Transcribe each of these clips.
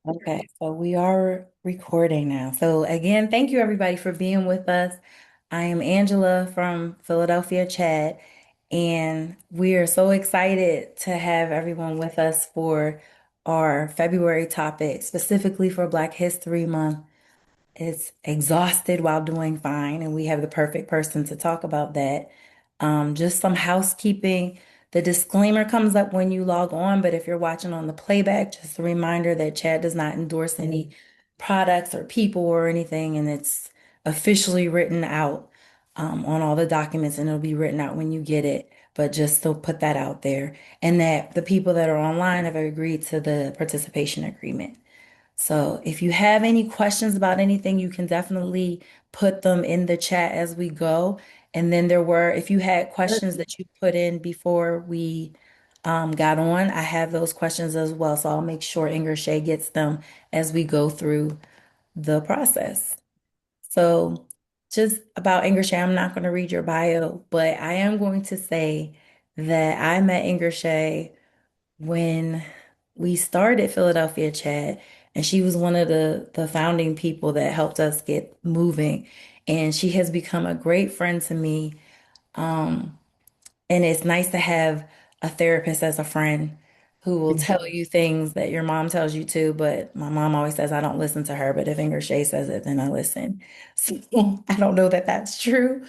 Okay, so we are recording now. So again, thank you everybody for being with us. I am Angela from Philadelphia Chat, and we are so excited to have everyone with us for our February topic, specifically for Black History Month. Is exhausted while doing fine, and we have the perfect person to talk about that. Just some housekeeping. The disclaimer comes up when you log on, but if you're watching on the playback, just a reminder that Chad does not endorse any products or people or anything, and it's officially written out on all the documents, and it'll be written out when you get it. But just to put that out there, and that the people that are online have agreed to the participation agreement. So if you have any questions about anything, you can definitely put them in the chat as we go. And then if you had questions that you put in before we got on, I have those questions as well. So I'll make sure IngerShaye gets them as we go through the process. So just about IngerShaye, I'm not going to read your bio, but I am going to say that I met IngerShaye when we started Philadelphia Chat, and she was one of the founding people that helped us get moving. And she has become a great friend to me. Um, and it's nice to have a therapist as a friend who will tell you things that your mom tells you to, but my mom always says I don't listen to her, but if Inger Shea says it, then I listen. So I don't know that that's true,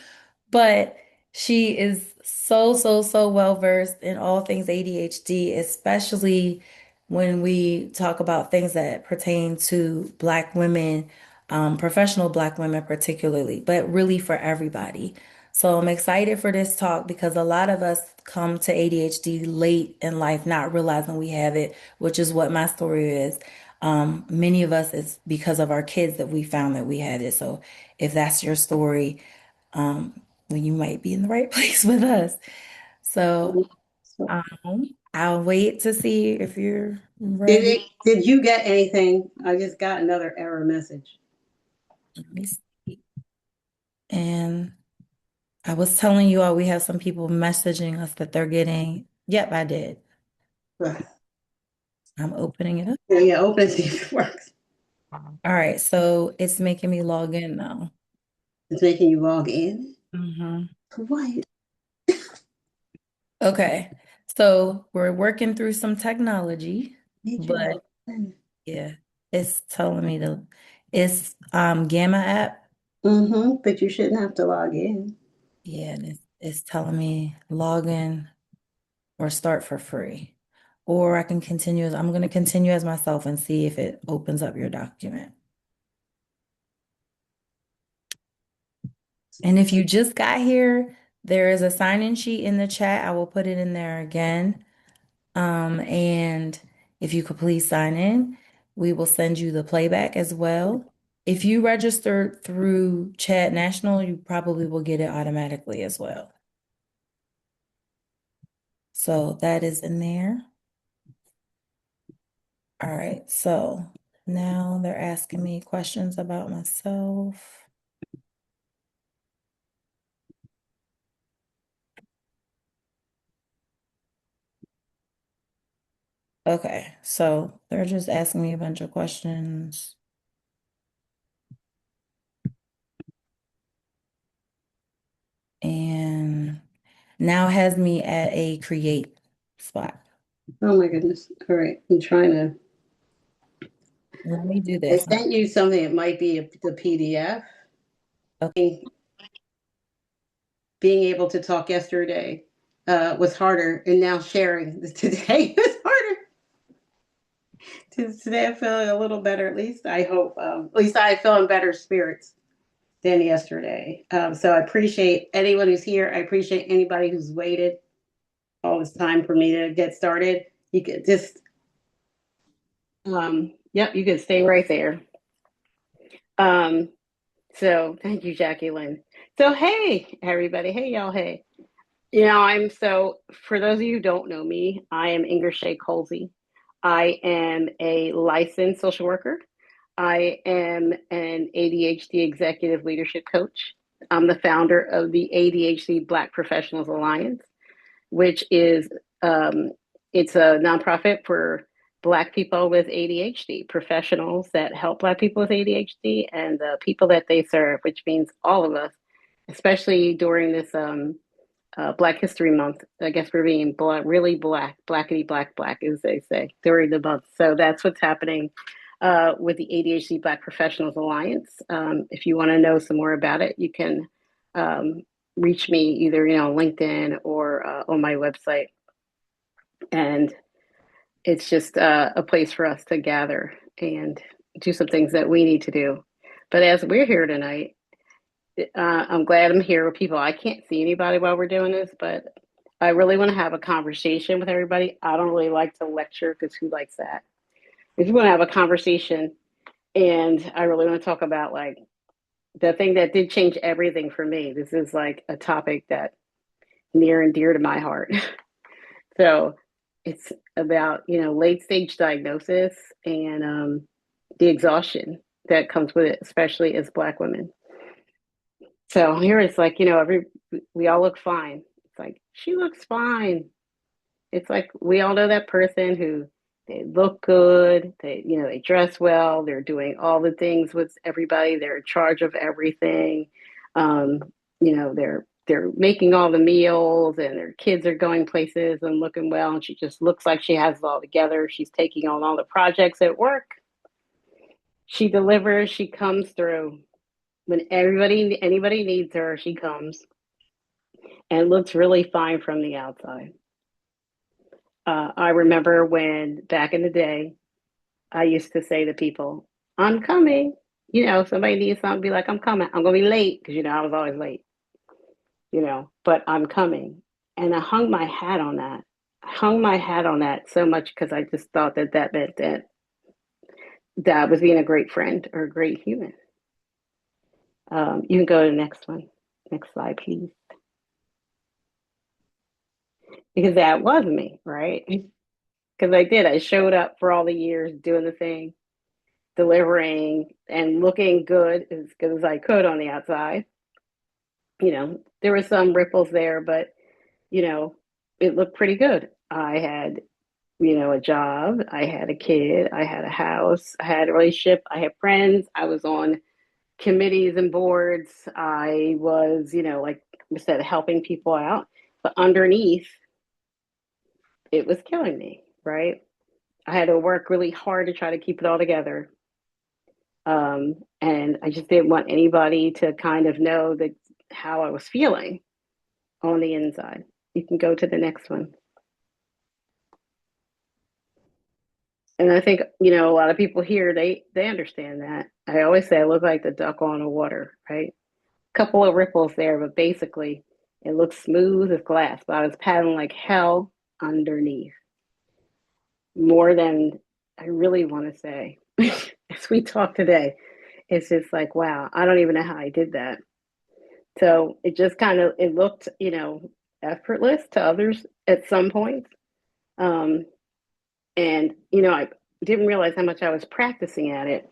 but she is so well versed in all things ADHD, especially when we talk about things that pertain to Black women, professional Black women particularly, but really for everybody. So I'm excited for this talk because a lot of us come to ADHD late in life, not realizing we have it, which is what my story is. Many of us, it's because of our kids that we found that we had it. So if that's your story, well, you might be in the right place with us. So, I'll wait to see if you're ready. Did you get anything? I just got another error message. Let me see. And I was telling you all we have some people messaging us that they're getting. Yep, I did. Right. I'm opening it up. Yeah, open it see if it works. All right, so it's making me log in now. It's making you log in. Hmm. What? Okay, so we're working through some technology, Made you but log in. yeah, it's telling me it's Gamma app. But you shouldn't have to log in. Yeah, and it's telling me log in or start for free. Or I'm going to continue as myself and see if it opens up your document. And if you just got here, there is a sign-in sheet in the chat. I will put it in there again. And if you could please sign in, we will send you the playback as well. If you registered through Chat National, you probably will get it automatically as well. So that is in there. All right, so now they're asking me questions about myself. Okay, so they're just asking me a bunch of questions. And now has me at a create spot. Oh my goodness. All right. I'm trying to. Let me do I this. sent you something. It might be the PDF. Okay. Being able to talk yesterday was harder, and now sharing today is harder. Today I'm feeling a little better. At least I hope. At least I feel in better spirits than yesterday. So I appreciate anyone who's here. I appreciate anybody who's waited all this time for me to get started. You could just, yep, you can stay right there. Um, so thank you, Jackie Lynn. So hey, everybody. Hey, y'all. Hey. For those of you who don't know me, I am IngerShaye Colzie. I am a licensed social worker. I am an ADHD executive leadership coach. I'm the founder of the ADHD Black Professionals Alliance, which is it's a nonprofit for Black people with ADHD, professionals that help Black people with ADHD, and the people that they serve, which means all of us, especially during this Black History Month. I guess we're being really blackety black, as they say, during the month. So that's what's happening with the ADHD Black Professionals Alliance. If you want to know some more about it, you can um, reach me either on LinkedIn or on my website. And it's just a place for us to gather and do some things that we need to do. But as we're here tonight, I'm glad I'm here with people. I can't see anybody while we're doing this, but I really want to have a conversation with everybody. I don't really like to lecture because who likes that? If you want to have a conversation, and I really want to talk about like the thing that did change everything for me. This is like a topic that near and dear to my heart. So it's about late stage diagnosis and the exhaustion that comes with it, especially as Black women. So here it's like we all look fine. It's like she looks fine. It's like we all know that person who they look good, they dress well, they're doing all the things with everybody, they're in charge of everything. Um, they're making all the meals and their kids are going places and looking well, and she just looks like she has it all together. She's taking on all the projects at work. She delivers, she comes through. When anybody needs her, she comes and looks really fine from the outside. I remember when back in the day, I used to say to people, I'm coming. Somebody needs something, be like, I'm coming. I'm going to be late because, I was always late, but I'm coming. And I hung my hat on that. I hung my hat on that so much because I just thought that meant that I was being a great friend or a great human. You can go to the next one. Next slide, please. Because that was me, right? Because I did. I showed up for all the years doing the thing, delivering and looking good as good as I could on the outside. There were some ripples there, but you know, it looked pretty good. I had, a job, I had a kid, I had a house, I had a relationship, I had friends, I was on committees and boards. I was, like I said, helping people out. But underneath, it was killing me, right? I had to work really hard to try to keep it all together. And I just didn't want anybody to kind of know that how I was feeling on the inside. You can go to the next one. And I think, a lot of people here, they understand that. I always say I look like the duck on the water, right? Couple of ripples there, but basically it looks smooth as glass. But I was paddling like hell underneath. More than I really want to say. As we talk today, it's just like, wow, I don't even know how I did that. So it just kind of it looked, effortless to others at some point. Um, and I didn't realize how much I was practicing at it.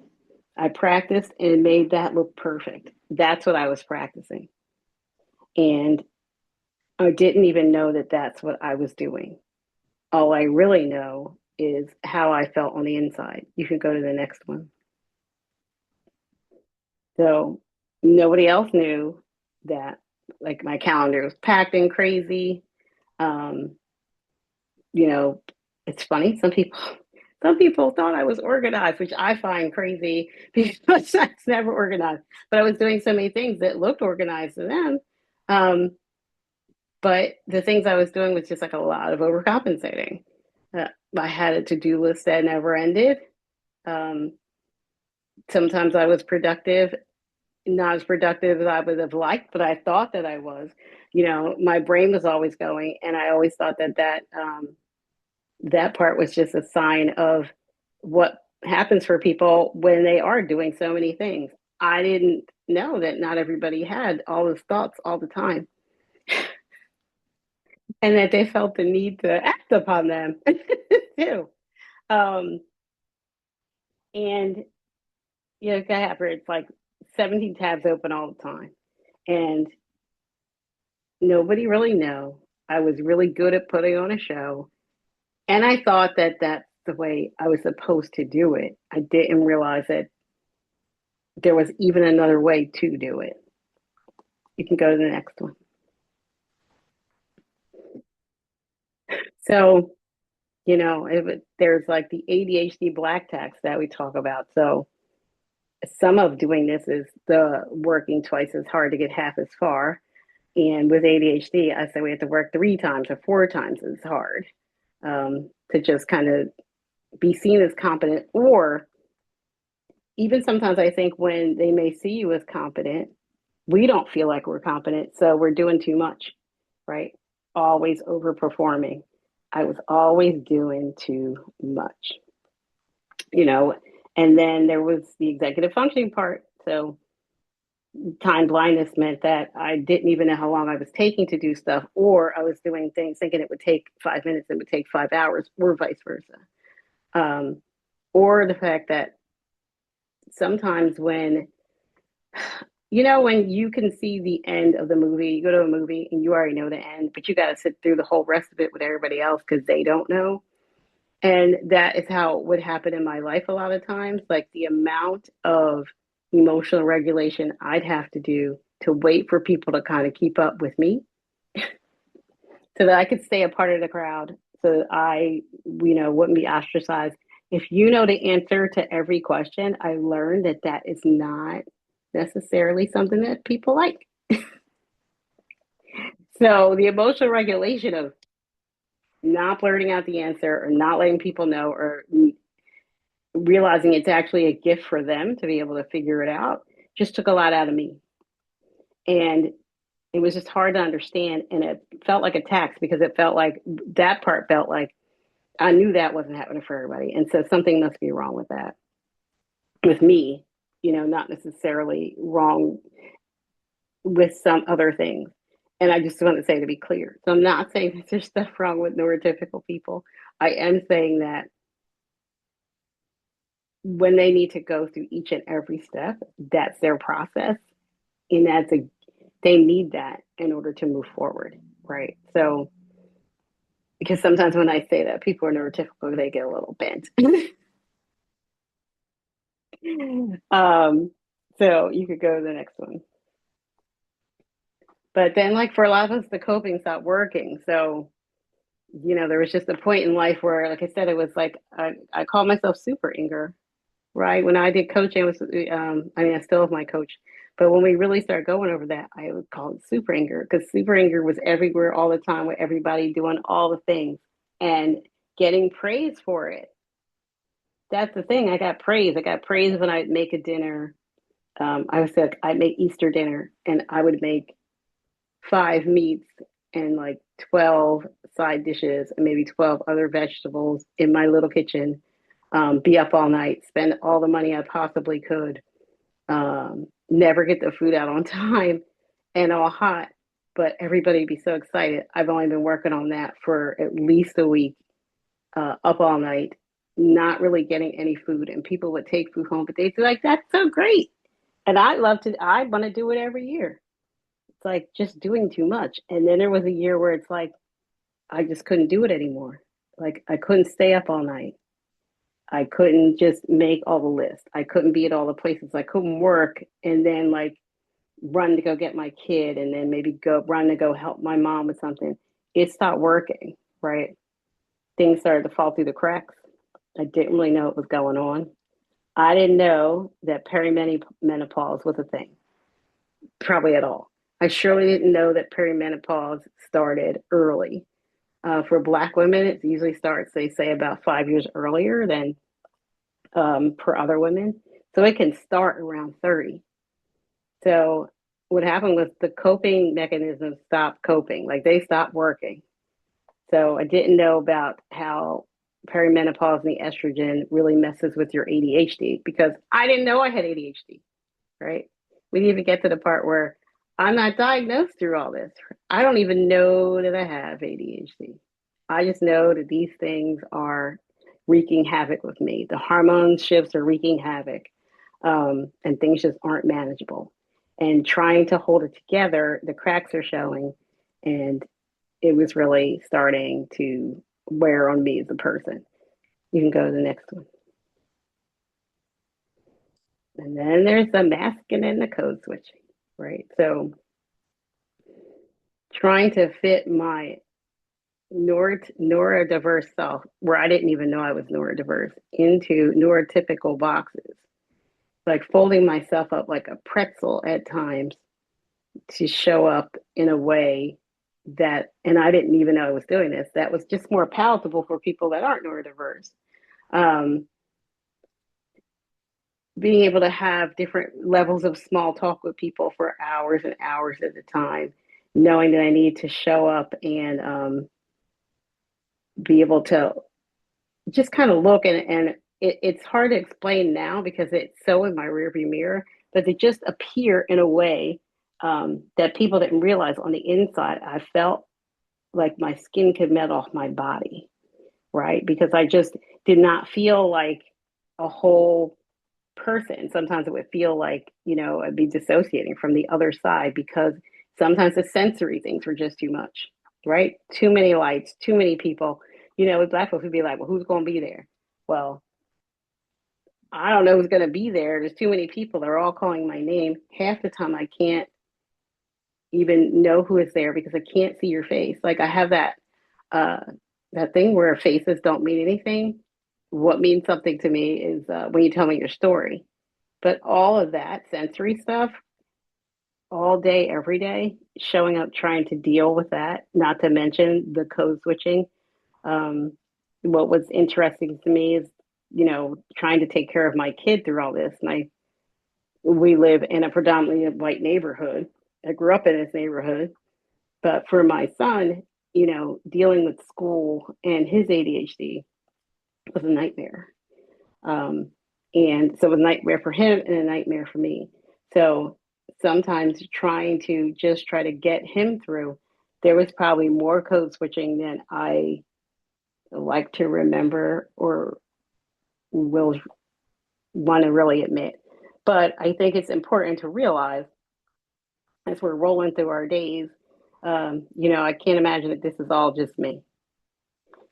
I practiced and made that look perfect. That's what I was practicing. And I didn't even know that that's what I was doing. All I really know is how I felt on the inside. You can go to the next one. So nobody else knew that, like, my calendar was packed and crazy. Um, you know, it's funny. Some people thought I was organized, which I find crazy because I was never organized. But I was doing so many things that looked organized to them. Um, but the things I was doing was just like a lot of overcompensating. I had a to-do list that never ended. Um, Sometimes I was productive, not as productive as I would have liked, but I thought that I was. My brain was always going, and I always thought that part was just a sign of what happens for people when they are doing so many things. I didn't know that not everybody had all those thoughts all the time, and that they felt the need to act upon them too. Um, and it's like 17 tabs open all the time, and nobody really know. I was really good at putting on a show, and I thought that the way I was supposed to do it. I didn't realize that there was even another way to do it. You can go to the next one. So, there's like the ADHD black tax that we talk about. So, some of doing this is the working twice as hard to get half as far. And with ADHD, I say we have to work 3 times or 4 times as hard to just kind of be seen as competent. Or even sometimes I think when they may see you as competent, we don't feel like we're competent. So we're doing too much, right? Always overperforming. I was always doing too much, you know. And then there was the executive functioning part. So time blindness meant that I didn't even know how long I was taking to do stuff, or I was doing things thinking it would take 5 minutes, it would take 5 hours, or vice versa. Um, or the fact that sometimes when you can see the end of the movie, you go to a movie and you already know the end, but you got to sit through the whole rest of it with everybody else because they don't know. And that is how it would happen in my life a lot of times. Like the amount of emotional regulation I'd have to do to wait for people to kind of keep up with me so that I could stay a part of the crowd, so that I, wouldn't be ostracized. If you know the answer to every question, I learned that that is not necessarily something that people like. So the emotional regulation of not blurting out the answer or not letting people know or realizing it's actually a gift for them to be able to figure it out just took a lot out of me. And it was just hard to understand. And it felt like a tax because it felt like that part felt like I knew that wasn't happening for everybody. And so something must be wrong with that, with me, not necessarily wrong with some other things. And I just want to say, to be clear, so I'm not saying that there's stuff wrong with neurotypical people. I am saying that when they need to go through each and every step, that's their process. And they need that in order to move forward. Right. So, because sometimes when I say that people are neurotypical, they get a little bent. So you could go to the next one. But then, like for a lot of us, the coping stopped working. So, there was just a point in life where, like I said, it was like I call myself Super Inger, right? When I did coaching, I still have my coach, but when we really started going over that, I would call it Super Inger because Super Inger was everywhere all the time with everybody doing all the things and getting praise for it. That's the thing. I got praise. I got praise when I'd make a dinner. I was like, I'd make Easter dinner and I would make 5 meats and like 12 side dishes and maybe 12 other vegetables in my little kitchen, be up all night, spend all the money I possibly could, never get the food out on time and all hot, but everybody be so excited. I've only been working on that for at least a week, up all night, not really getting any food. And people would take food home, but they'd be like, that's so great. And I want to do it every year. It's like just doing too much. And then there was a year where it's like, I just couldn't do it anymore. Like I couldn't stay up all night. I couldn't just make all the lists. I couldn't be at all the places. I couldn't work and then like run to go get my kid and then maybe go run to go help my mom with something. It stopped working, right? Things started to fall through the cracks. I didn't really know what was going on. I didn't know that perimenopause was a thing, probably at all. I surely didn't know that perimenopause started early. For Black women, it usually starts, they say, about 5 years earlier than per other women. So it can start around 30. So what happened was the coping mechanisms stopped coping, like they stopped working. So I didn't know about how perimenopause and the estrogen really messes with your ADHD because I didn't know I had ADHD, right? We didn't even get to the part where I'm not diagnosed through all this. I don't even know that I have ADHD. I just know that these things are wreaking havoc with me. The hormone shifts are wreaking havoc, and things just aren't manageable. And trying to hold it together, the cracks are showing, and it was really starting to wear on me as a person. You can go to the next one. And then there's the masking and the code switching, right? So trying to fit my neurodiverse self, where I didn't even know I was neurodiverse, into neurotypical boxes, like folding myself up like a pretzel at times to show up in a way that, and I didn't even know I was doing this, that was just more palatable for people that aren't neurodiverse. Um, Being able to have different levels of small talk with people for hours and hours at a time, knowing that I need to show up and be able to just kind of look and it's hard to explain now because it's so in my rearview mirror, but they just appear in a way that people didn't realize on the inside. I felt like my skin could melt off my body, right? Because I just did not feel like a whole person. Sometimes it would feel like, I'd be dissociating from the other side because sometimes the sensory things were just too much, right? Too many lights, too many people. With Black folks, would be like, well, who's going to be there? Well, I don't know who's going to be there. There's too many people. They're all calling my name. Half the time, I can't even know who is there because I can't see your face. Like I have uh, that thing where faces don't mean anything. What means something to me is when you tell me your story. But all of that sensory stuff, all day, every day, showing up, trying to deal with that, not to mention the code switching. Um, what was interesting to me is, trying to take care of my kid through all this. And we live in a predominantly white neighborhood. I grew up in this neighborhood, but for my son, dealing with school and his ADHD was a nightmare. Um, and so it was a nightmare for him and a nightmare for me. So sometimes trying to just try to get him through, there was probably more code switching than I like to remember or will want to really admit. But I think it's important to realize as we're rolling through our days, I can't imagine that this is all just me.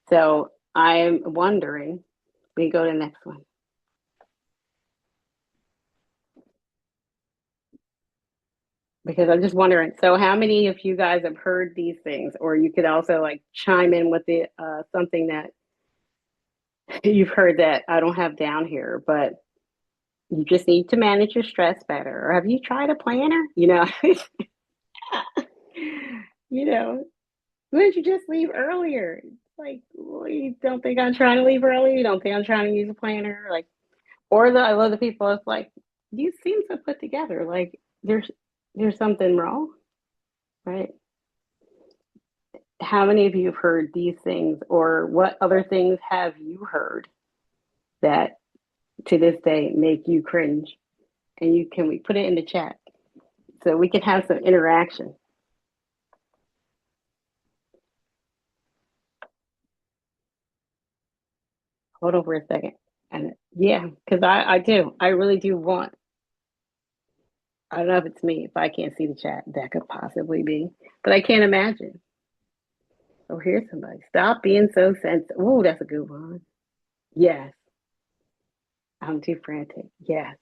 So I'm wondering, we can go to the next one. Because I'm just wondering. So, how many of you guys have heard these things, or you could also like chime in with the something that you've heard that I don't have down here, but you just need to manage your stress better. Or have you tried a planner? You know, why did you just leave earlier? It's like, well, you don't think I'm trying to leave early? You don't think I'm trying to use a planner? Like, or I love the people. It's like you seem so put together. Like there's something wrong, right? How many of you have heard these things, or what other things have you heard that to this day make you cringe? And can we put it in the chat so we can have some interaction? Hold on for a second. And yeah, because I do. I really do want. I don't know if it's me. If I can't see the chat, that could possibly be. But I can't imagine. Oh, here's somebody. Stop being so sensitive. Oh, that's a good one. Yes. I'm too frantic. Yes.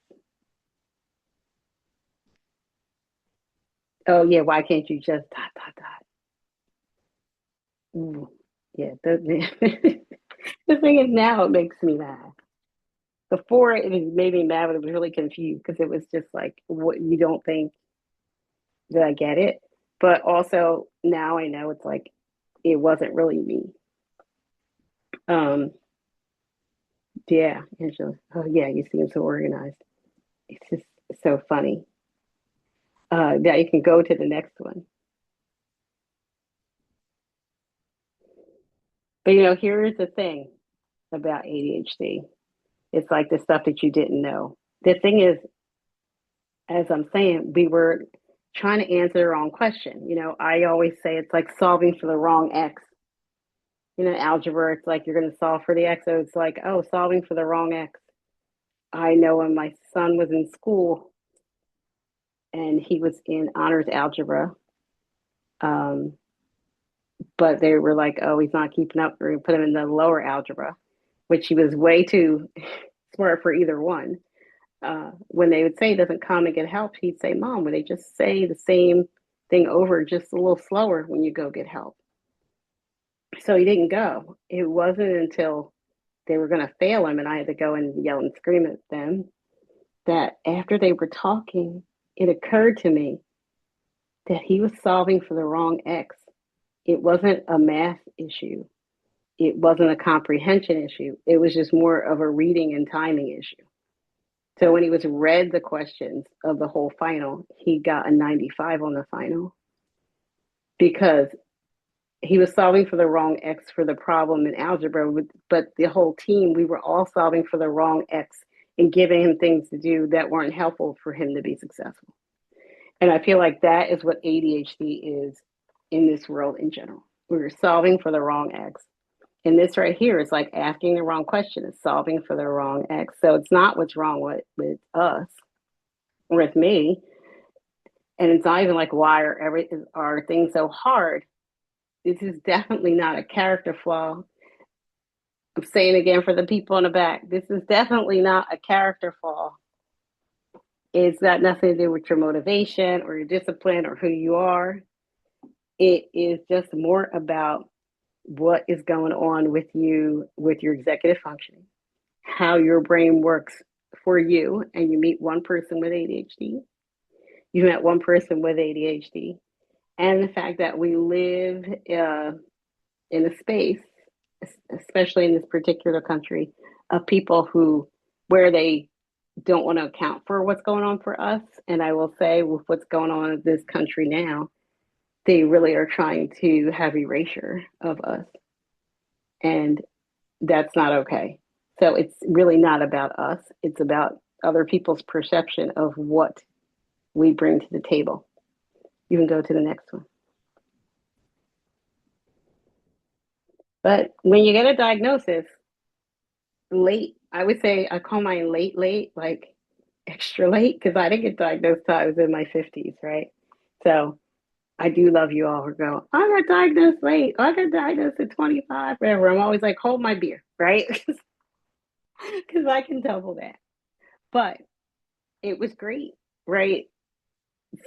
Oh, yeah. Why can't you just dot, dot, dot? Ooh. Yeah. The thing is, now it makes me mad. Before it made me mad, but it was really confused because it was just like, what you don't think that I get it. But also now I know it's like, it wasn't really me. Um, yeah, Angela. Oh, yeah, you seem so organized. It's just so funny. Yeah, you can go to the next one. But here's the thing about ADHD. It's like the stuff that you didn't know. The thing is, as I'm saying, we were trying to answer the wrong question. I always say it's like solving for the wrong X. Algebra, it's like you're going to solve for the X. So it's like, oh, solving for the wrong X. I know when my son was in school and he was in honors algebra, um, but they were like, oh, he's not keeping up. We're going to put him in the lower algebra. which he was way too smart for either one. When they would say he doesn't come and get help, he'd say, Mom, would they just say the same thing over just a little slower when you go get help? So he didn't go. It wasn't until they were going to fail him and I had to go and yell and scream at them that after they were talking, it occurred to me that he was solving for the wrong X. It wasn't a math issue. It wasn't a comprehension issue. It was just more of a reading and timing issue. So when he was read the questions of the whole final, he got a 95 on the final because he was solving for the wrong X for the problem in algebra, but the whole team, we were all solving for the wrong X and giving him things to do that weren't helpful for him to be successful. And I feel like that is what ADHD is in this world in general. We were solving for the wrong X. And this right here is like asking the wrong question, it's solving for the wrong X. So it's not what's wrong with us or with me. And it's not even like why are things so hard. This is definitely not a character flaw. I'm saying again for the people in the back, this is definitely not a character flaw. It's got nothing to do with your motivation or your discipline or who you are. It is just more about what is going on with you, with your executive functioning, how your brain works for you. And you meet one person with ADHD, you met one person with ADHD, and the fact that we live in a space, especially in this particular country, of people where they don't want to account for what's going on for us. And I will say, with what's going on in this country now, they really are trying to have erasure of us. And that's not okay. So it's really not about us. It's about other people's perception of what we bring to the table. You can go to the next one. But when you get a diagnosis late, I would say I call mine late, like extra late, because I didn't get diagnosed till I was in my 50s, right? So I do love you all who go, I got diagnosed late. I got diagnosed at 25, whatever. I'm always like, hold my beer, right? Because I can double that. But it was great, right?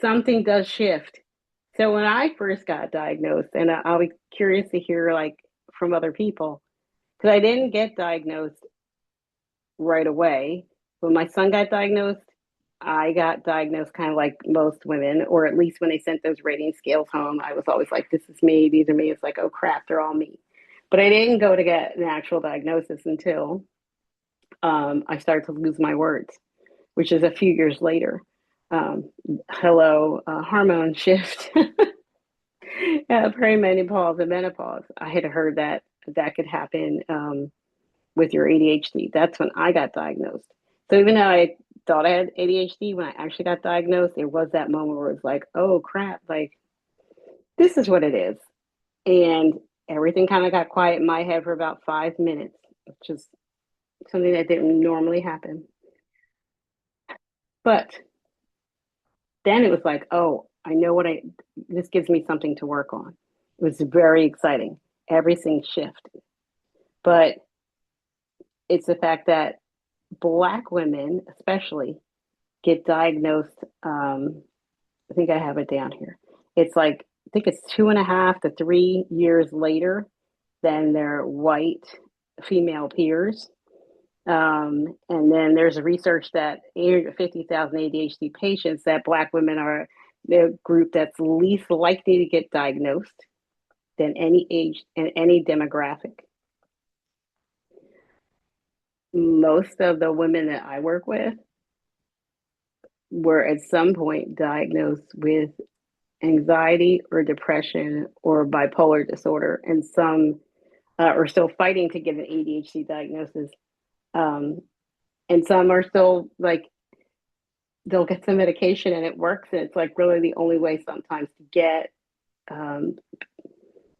Something does shift. So when I first got diagnosed, and I'll be curious to hear like from other people, because I didn't get diagnosed right away. When my son got diagnosed, I got diagnosed kind of like most women, or at least when they sent those rating scales home, I was always like, this is me, these are me. It's like, oh crap, they're all me. But I didn't go to get an actual diagnosis until I started to lose my words, which is a few years later. Hello, hormone shift, perimenopause and menopause. I had heard that could happen with your ADHD. That's when I got diagnosed. So even though I thought I had ADHD, when I actually got diagnosed, there was that moment where it's like, oh crap, like this is what it is. And everything kind of got quiet in my head for about 5 minutes, which is something that didn't normally happen. But then it was like, oh, I know this gives me something to work on. It was very exciting. Everything shifted. But it's the fact that Black women, especially, get diagnosed. I think I have it down here. It's like, I think it's 2.5 to 3 years later than their white female peers. And then there's a research that 850,000 ADHD patients, that Black women are the group that's least likely to get diagnosed than any age and any demographic. Most of the women that I work with were at some point diagnosed with anxiety or depression or bipolar disorder, and some are still fighting to get an ADHD diagnosis. And some are still like, they'll get some medication and it works. And it's like really the only way sometimes to get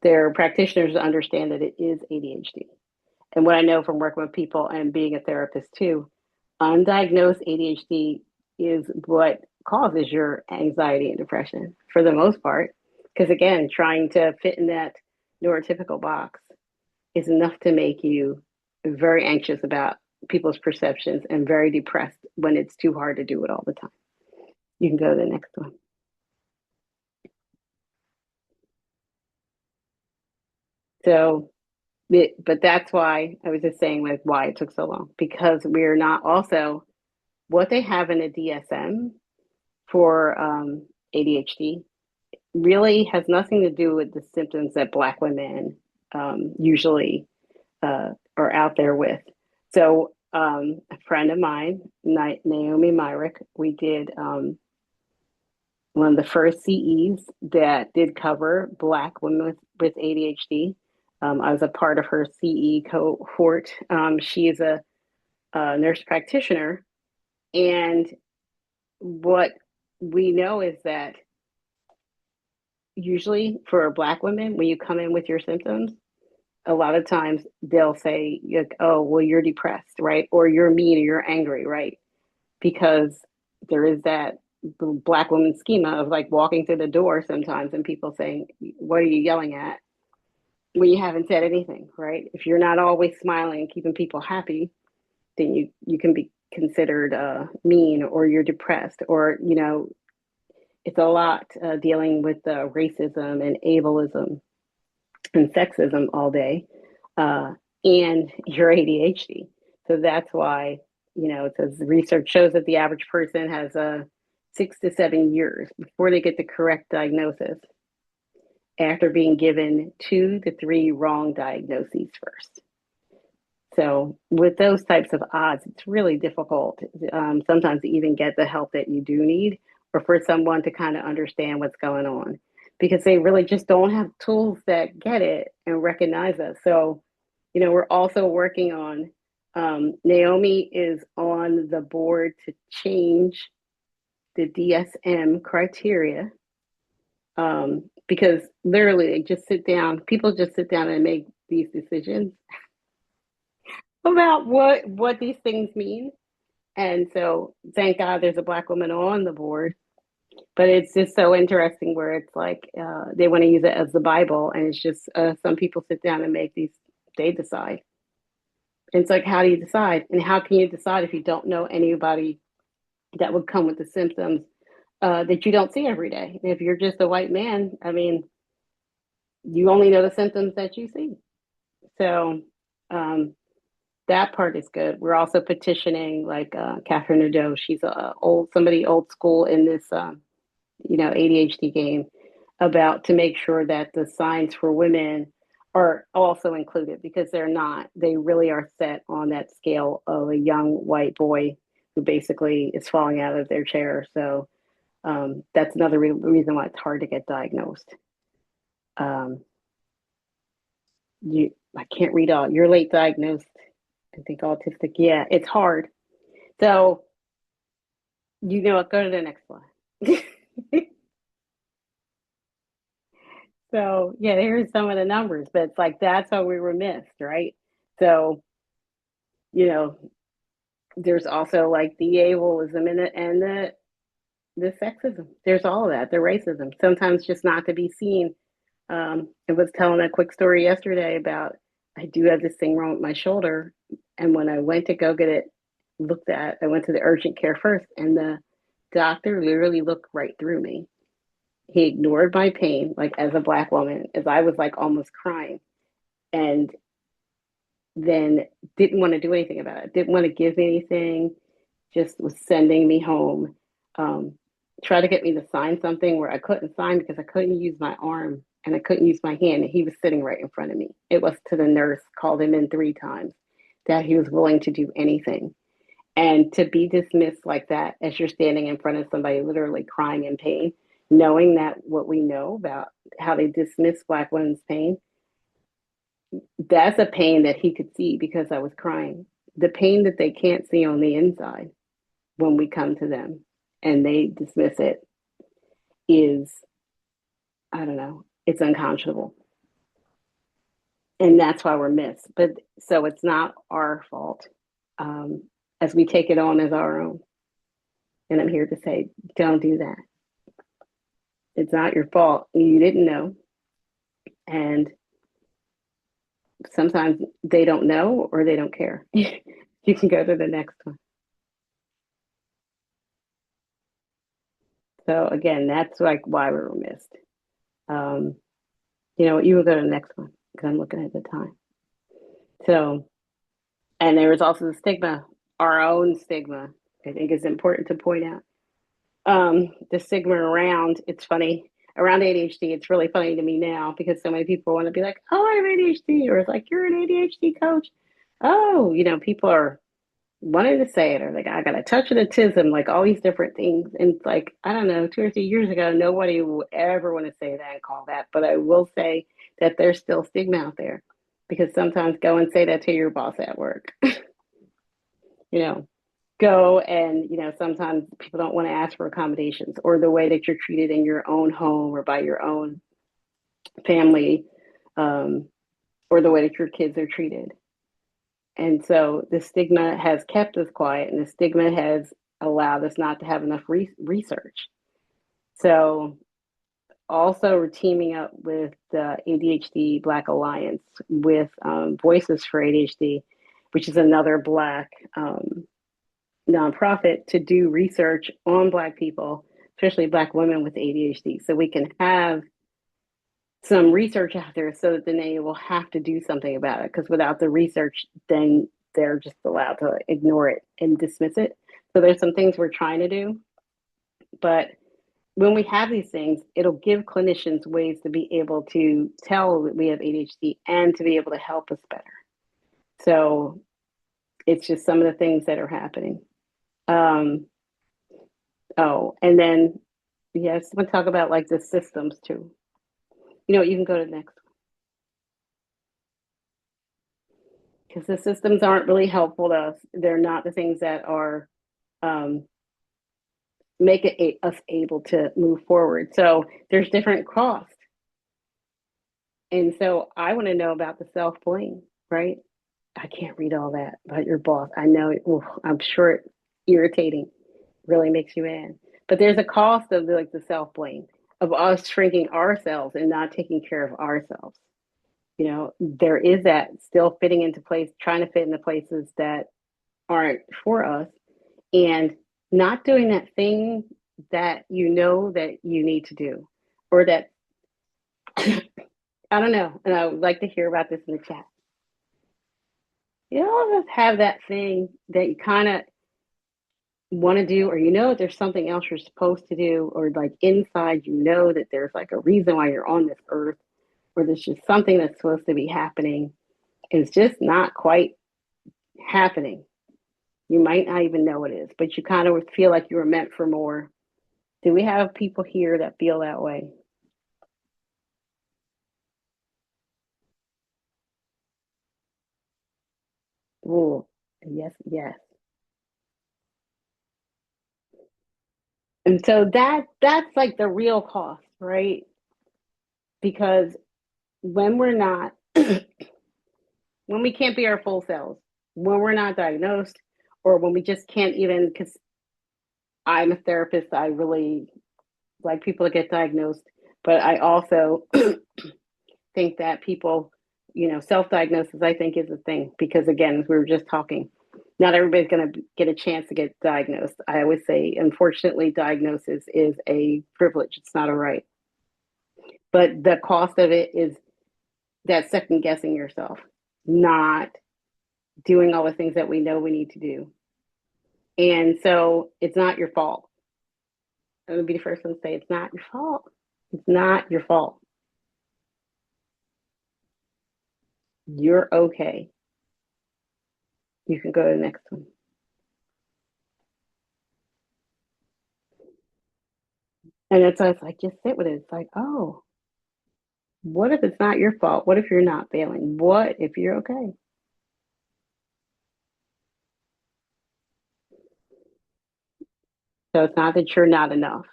their practitioners to understand that it is ADHD. And what I know from working with people and being a therapist too, undiagnosed ADHD is what causes your anxiety and depression for the most part. Because again, trying to fit in that neurotypical box is enough to make you very anxious about people's perceptions and very depressed when it's too hard to do it all the time. You can go to the next one. So, but that's why I was just saying like why it took so long, because we're not also what they have in a DSM for ADHD really has nothing to do with the symptoms that Black women usually are out there with. So a friend of mine, Naomi Myrick, we did one of the first CEs that did cover Black women with ADHD. I was a part of her CE cohort. She is a nurse practitioner, and what we know is that usually for Black women, when you come in with your symptoms, a lot of times they'll say, like, oh, well, you're depressed, right? Or you're mean or you're angry, right? Because there is that Black woman schema of like walking through the door sometimes and people saying, what are you yelling at? When you haven't said anything, right? If you're not always smiling and keeping people happy, then you can be considered mean, or you're depressed, or it's a lot dealing with racism and ableism and sexism all day, and your ADHD. So that's why it says research shows that the average person has 6 to 7 years before they get the correct diagnosis, after being given 2 to 3 wrong diagnoses first. So with those types of odds, it's really difficult sometimes to even get the help that you do need, or for someone to kind of understand what's going on, because they really just don't have tools that get it and recognize us. So, we're also working on, Naomi is on the board to change the DSM criteria, because literally people just sit down and make these decisions about what these things mean. And so thank God there's a Black woman on the board. But it's just so interesting where it's like they want to use it as the Bible, and it's just some people sit down and they decide. And it's like, how do you decide? And how can you decide if you don't know anybody that would come with the symptoms that you don't see every day? If you're just a white man, I mean, you only know the symptoms that you see. So that part is good. We're also petitioning, like Catherine Nadeau. She's somebody old school in this, ADHD game, about to make sure that the signs for women are also included, because they're not. They really are set on that scale of a young white boy who basically is falling out of their chair. So that's another reason why it's hard to get diagnosed. I can't read all. You're late diagnosed, I think autistic. Yeah, it's hard. So, what? Go to the next slide. So, yeah, here's some of the numbers, but it's like that's how we were missed, right? So, you know, there's also like the ableism in it, and the sexism. There's all of that, the racism. Sometimes just not to be seen. I was telling a quick story yesterday about I do have this thing wrong with my shoulder, and when I went to go get it looked at, I went to the urgent care first, and the doctor literally looked right through me. He ignored my pain, like as a Black woman, as I was like almost crying, and then didn't want to do anything about it, didn't want to give me anything, just was sending me home. Tried to get me to sign something where I couldn't sign because I couldn't use my arm and I couldn't use my hand. And he was sitting right in front of me. It was to the nurse, called him in 3 times, that he was willing to do anything. And to be dismissed like that as you're standing in front of somebody literally crying in pain, knowing that what we know about how they dismiss Black women's pain, that's a pain that he could see because I was crying. The pain that they can't see on the inside when we come to them and they dismiss it is, I don't know, it's unconscionable. And that's why we're missed. But so it's not our fault, as we take it on as our own. And I'm here to say, don't do that. It's not your fault. You didn't know. And sometimes they don't know or they don't care. You can go to the next one. So again, that's like why we were missed. Um, you will go to the next one because I'm looking at the time. So, and there was also the stigma, our own stigma. I think is important to point out. The stigma around, it's funny, around ADHD, it's really funny to me now because so many people want to be like, oh, I have ADHD, or it's like, you're an ADHD coach. Oh, people are wanting to say it, or like, I got a touch of autism, like all these different things. And it's like, I don't know, 2 or 3 years ago, nobody would ever want to say that and call that. But I will say that there's still stigma out there because sometimes go and say that to your boss at work. you know, Go and, sometimes people don't want to ask for accommodations or the way that you're treated in your own home or by your own family, um, or the way that your kids are treated. And so the stigma has kept us quiet, and the stigma has allowed us not to have enough research. So also we're teaming up with the ADHD Black Alliance with Voices for ADHD, which is another Black nonprofit to do research on Black people, especially Black women with ADHD, so we can have some research out there so that then they will have to do something about it. Because without the research, then they're just allowed to ignore it and dismiss it. So there's some things we're trying to do. But when we have these things, it'll give clinicians ways to be able to tell that we have ADHD and to be able to help us better. So it's just some of the things that are happening. And then, yes, we'll talk about like the systems too. You can go to the next one because the systems aren't really helpful to us. They're not the things that are um, make us able to move forward. So there's different costs. And so I want to know about the self blame, right? I can't read all that about your boss. I know, I'm sure it's irritating, really makes you mad. But there's a cost of like the self blame, of us shrinking ourselves and not taking care of ourselves. There is that still fitting into place, trying to fit into places that aren't for us, and not doing that thing that you know that you need to do, or that I don't know. And I would like to hear about this in the chat. Just have that thing that you kind of want to do, or there's something else you're supposed to do, or like inside that there's like a reason why you're on this earth, or there's just something that's supposed to be happening. It's just not quite happening. You might not even know it is, but you kind of feel like you were meant for more. Do we have people here that feel that way? Ooh, yes, yes. And so that's like the real cost, right? Because when we're not, when we can't be our full selves, when we're not diagnosed, or when we just can't even, because I'm a therapist, I really like people to get diagnosed, but I also think that people, self-diagnosis, I think is a thing because again, as we were just talking, not everybody's going to get a chance to get diagnosed. I always say, unfortunately, diagnosis is a privilege. It's not a right. But the cost of it is that second guessing yourself, not doing all the things that we know we need to do. And so it's not your fault. I'm going to be the first one to say it's not your fault. It's not your fault. You're okay. You can go to the next one. And it's like, just sit with it. It's like, oh, what if it's not your fault? What if you're not failing? What if you're okay? So it's not that you're not enough.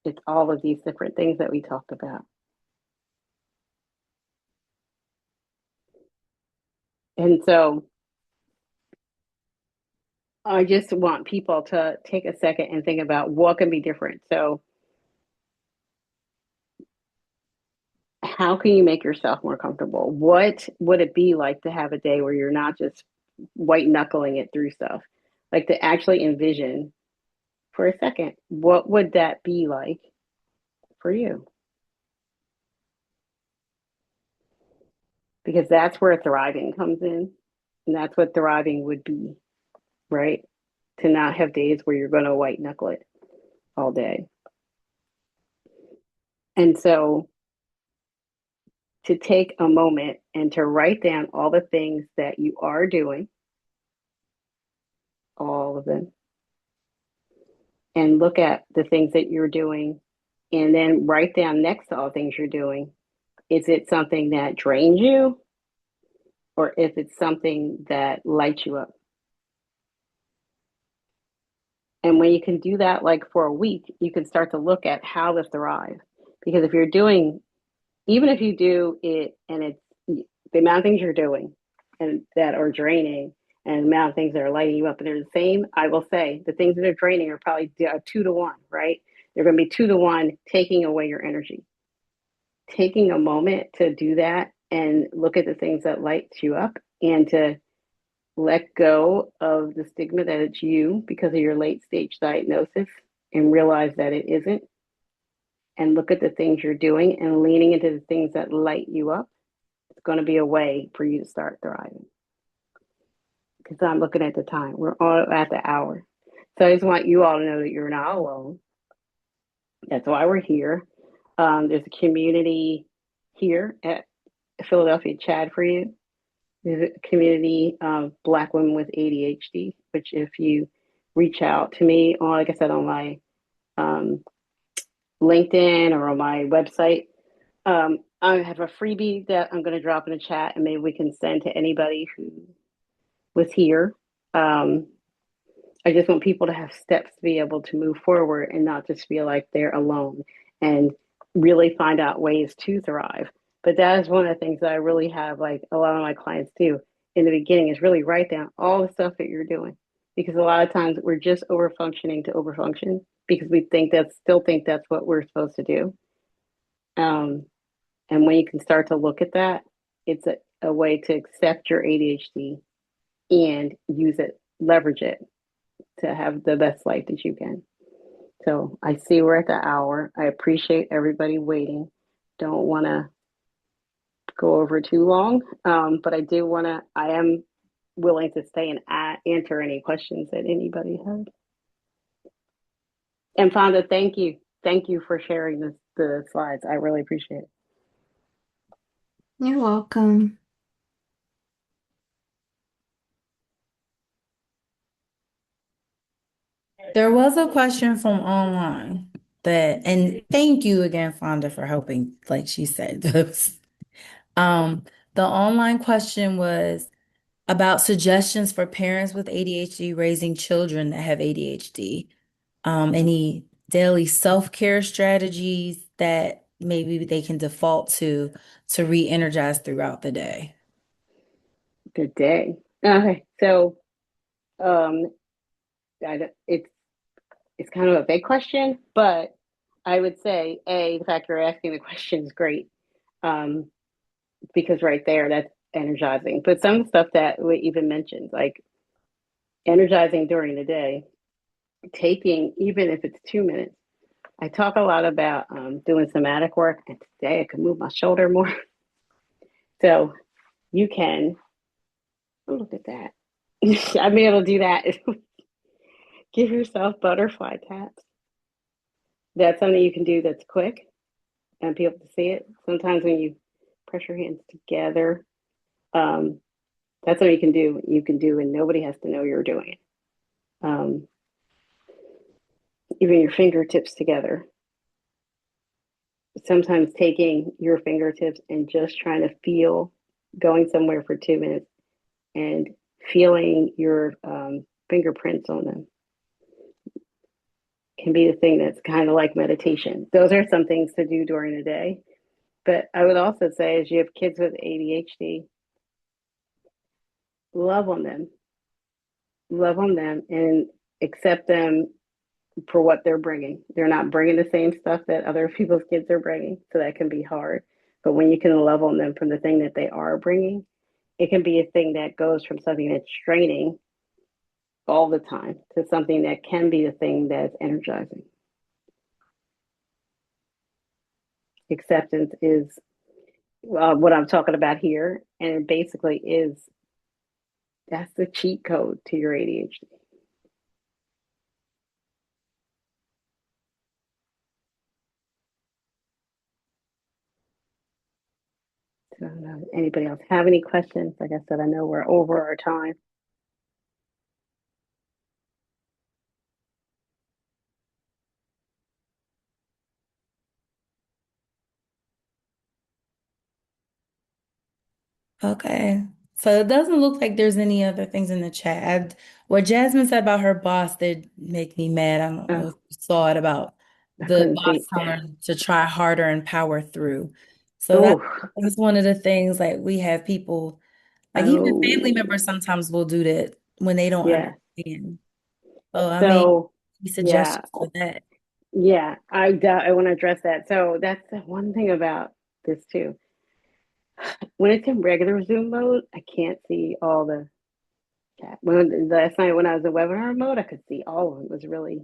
It's all of these different things that we talked about. And so I just want people to take a second and think about what can be different. So how can you make yourself more comfortable? What would it be like to have a day where you're not just white knuckling it through stuff? Like to actually envision for a second, what would that be like for you? Because that's where thriving comes in. And that's what thriving would be, right? To not have days where you're going to white knuckle it all day. And so to take a moment and to write down all the things that you are doing, all of them, and look at the things that you're doing, and then write down next to all things you're doing, is it something that drains you, or if it's something that lights you up? And when you can do that, like for a week, you can start to look at how to thrive. Because if you're doing, even if you do it and it's the amount of things you're doing and that are draining and the amount of things that are lighting you up, and they're the same, I will say the things that are draining are probably 2 to 1, right? They're going to be 2 to 1 taking away your energy. Taking a moment to do that and look at the things that light you up and to let go of the stigma that it's you because of your late stage diagnosis and realize that it isn't, and look at the things you're doing and leaning into the things that light you up. It's going to be a way for you to start thriving. Because I'm looking at the time, we're all at the hour. So I just want you all to know that you're not alone. That's why we're here. There's a community here at Philadelphia Chad for you. There's a community of Black women with ADHD, which if you reach out to me, on, like I said, on my LinkedIn or on my website, I have a freebie that I'm going to drop in the chat, and maybe we can send to anybody who was here. I just want people to have steps to be able to move forward and not just feel like they're alone, and really find out ways to thrive. But that is one of the things that I really have, like a lot of my clients do in the beginning, is really write down all the stuff that you're doing. Because a lot of times we're just over functioning to overfunction because we still think that's what we're supposed to do. And when you can start to look at that, it's a way to accept your ADHD and use it, leverage it to have the best life that you can. So I see we're at the hour. I appreciate everybody waiting. Don't want to go over too long, but I am willing to stay and answer any questions that anybody has. And Fonda, thank you. Thank you for sharing the slides. I really appreciate it. You're welcome. There was a question from online and thank you again, Fonda, for helping, like she said. The online question was about suggestions for parents with ADHD raising children that have ADHD. Any daily self-care strategies that maybe they can default to re-energize throughout the day. Good day. Okay, so it's kind of a big question, but I would say the fact you're asking the question is great, because right there, that's energizing. But some stuff that we even mentioned, like energizing during the day, taking, even if it's 2 minutes. I talk a lot about doing somatic work, and today I can move my shoulder more. So you can, oh, look at that. I'd be able to do that. Give yourself butterfly taps. That's something you can do that's quick and be able to see it. Sometimes when you press your hands together, that's what you can do. You can do, and nobody has to know you're doing it. Even your fingertips together. Sometimes taking your fingertips and just trying to feel, going somewhere for 2 minutes and feeling your fingerprints on them can be the thing that's kind of like meditation. Those are some things to do during the day. But I would also say, as you have kids with ADHD, love on them and accept them for what they're bringing. They're not bringing the same stuff that other people's kids are bringing, so that can be hard. But when you can level them from the thing that they are bringing, it can be a thing that goes from something that's straining all the time to something that can be the thing that's energizing. Acceptance is what I'm talking about here, and it basically is that's the cheat code to your ADHD. So I don't know if anybody else have any questions. Like I said, I know we're over our time. Okay. So it doesn't look like there's any other things in the chat. What Jasmine said about her boss did make me mad. I don't know if Oh, you saw it about I the couldn't boss see. telling her to try harder and power through. So Oh, that's one of the things like we have people, like even family oh, members sometimes will do that when they don't yeah. understand. So I mean, So, any yeah, suggestions for that? yeah. I want to address that. So that's the one thing about this too. When it's in regular Zoom mode, I can't see all the chat. When last night when I was in webinar mode, I could see all of them. It was really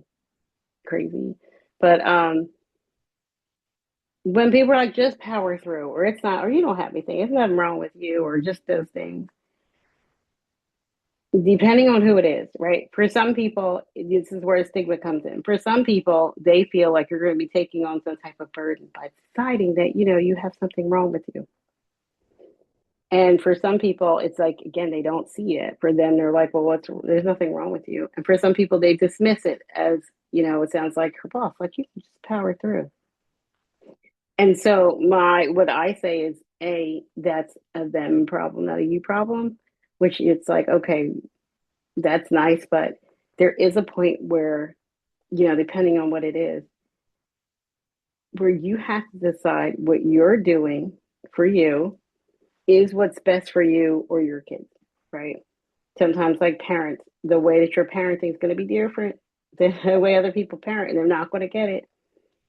crazy. But when people are like just power through, or it's not, or you don't have anything, there's nothing wrong with you, or just those things. Depending on who it is, right? For some people, this is where stigma comes in. For some people, they feel like you're going to be taking on some type of burden by deciding that you have something wrong with you. And for some people, it's like, again, they don't see it. For them, they're like, well, there's nothing wrong with you. And for some people, they dismiss it as, it sounds like her boss, like you can just power through. And so what I say is, that's a them problem, not a you problem, which it's like, okay, that's nice, but there is a point where, depending on what it is, where you have to decide what you're doing for you is what's best for you or your kids, right? Sometimes, like parents, the way that you're parenting is going to be different than the way other people parent, and they're not going to get it.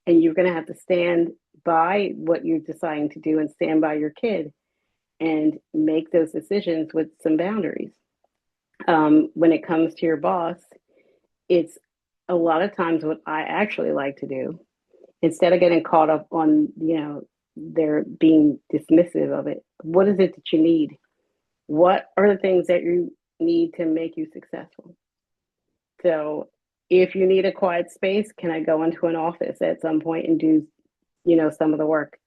And you're going to have to stand by what you're deciding to do and stand by your kid and make those decisions with some boundaries. When it comes to your boss, it's a lot of times what I actually like to do, instead of getting caught up on, they're being dismissive of it. What is it that you need? What are the things that you need to make you successful? So if you need a quiet space, can I go into an office at some point and do, some of the work?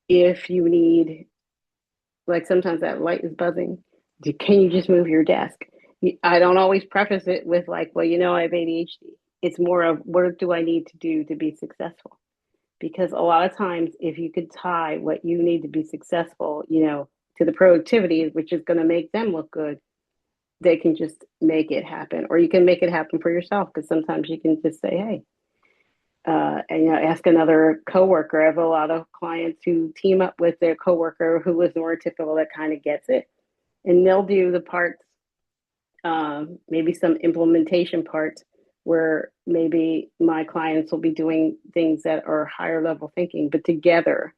If you need, like sometimes that light is buzzing, can you just move your desk? I don't always preface it with like, well, I have ADHD. It's more of what do I need to do to be successful? Because a lot of times, if you could tie what you need to be successful, to the productivity, which is going to make them look good, they can just make it happen. Or you can make it happen for yourself, because sometimes you can just say, hey, and ask another coworker. I have a lot of clients who team up with their coworker who is neurotypical that kind of gets it, and they'll do the parts, maybe some implementation parts where maybe my clients will be doing things that are higher level thinking, but together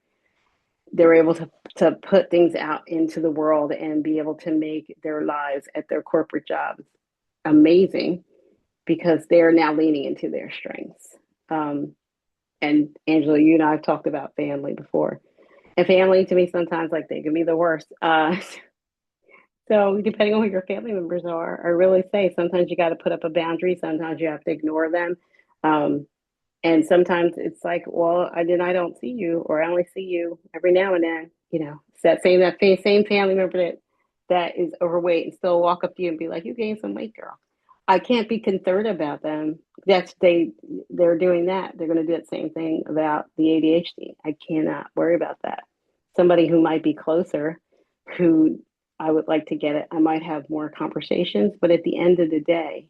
they're able to put things out into the world and be able to make their lives at their corporate jobs amazing because they're now leaning into their strengths. And Angela, you and I have talked about family before. And family to me sometimes like they can be the worst. So depending on who your family members are, I really say sometimes you got to put up a boundary. Sometimes you have to ignore them. And sometimes it's like, well, I don't see you, or I only see you every now and then. It's that same family member that is overweight and still walk up to you and be like, "You gained some weight, girl." I can't be concerned about them. They're doing that. They're going to do that same thing about the ADHD. I cannot worry about that. Somebody who might be closer, who I would like to get it, I might have more conversations. But at the end of the day,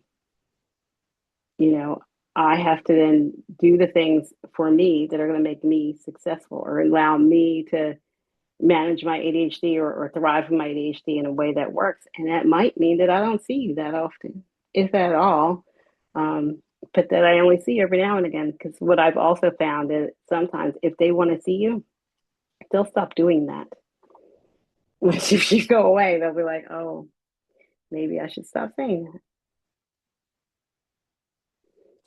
you know, I have to then do the things for me that are going to make me successful or allow me to manage my ADHD or thrive from my ADHD in a way that works. And that might mean that I don't see you that often, if at all, but that I only see you every now and again. Because what I've also found is sometimes if they want to see you, they'll stop doing that. Once you go away, they'll be like, oh, maybe I should stop saying that.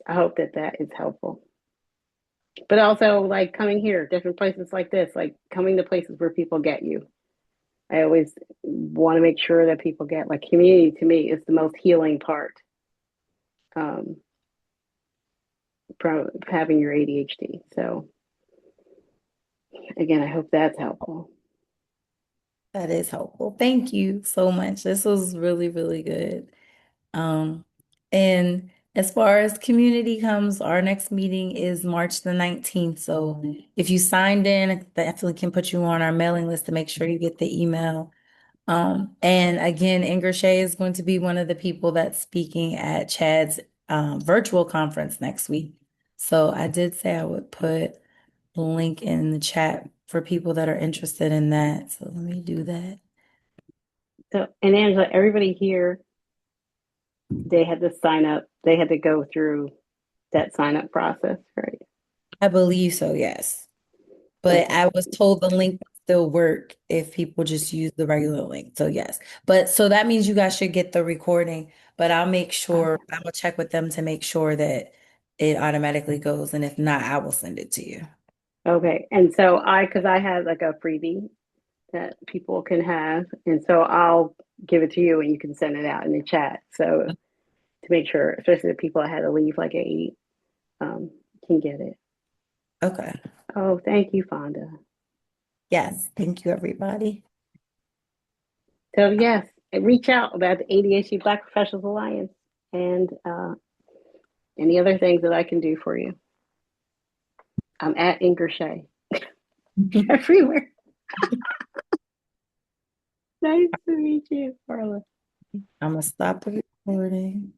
I hope that that is helpful. But also, like coming here, different places like this, like coming to places where people get you. I always want to make sure that people get, like, community to me is the most healing part um, from having your ADHD. So, again, I hope that's helpful. That is helpful. Thank you so much. This was really, really good. Um, and as far as community comes, our next meeting is March the 19th. So if you signed in, I definitely can put you on our mailing list to make sure you get the email. And again, IngerShaye is going to be one of the people that's speaking at Chad's virtual conference next week. So I did say I would put a link in the chat for people that are interested in that. So let me do that. So, and Angela, everybody here, they had to sign up. They had to go through that sign up process, right? I believe so, yes. But Okay. I was told the link would still work if people just use the regular link. So yes. But so that means you guys should get the recording, but I'll make sure, Okay. I will check with them to make sure that it automatically goes. And if not, I will send it to you. Okay. And so because I had like a freebie that people can have, and so I'll give it to you and you can send it out in the chat. So to make sure, especially the people that had to leave like at 8, can get it. Okay. Oh, thank you, Fonda. Yes. Thank you, everybody. So yes, reach out about the ADHD Black Professionals Alliance and any other things that I can do for you. I'm at IngerShaye everywhere. Nice to meet you, Carla. I'm gonna stop the recording.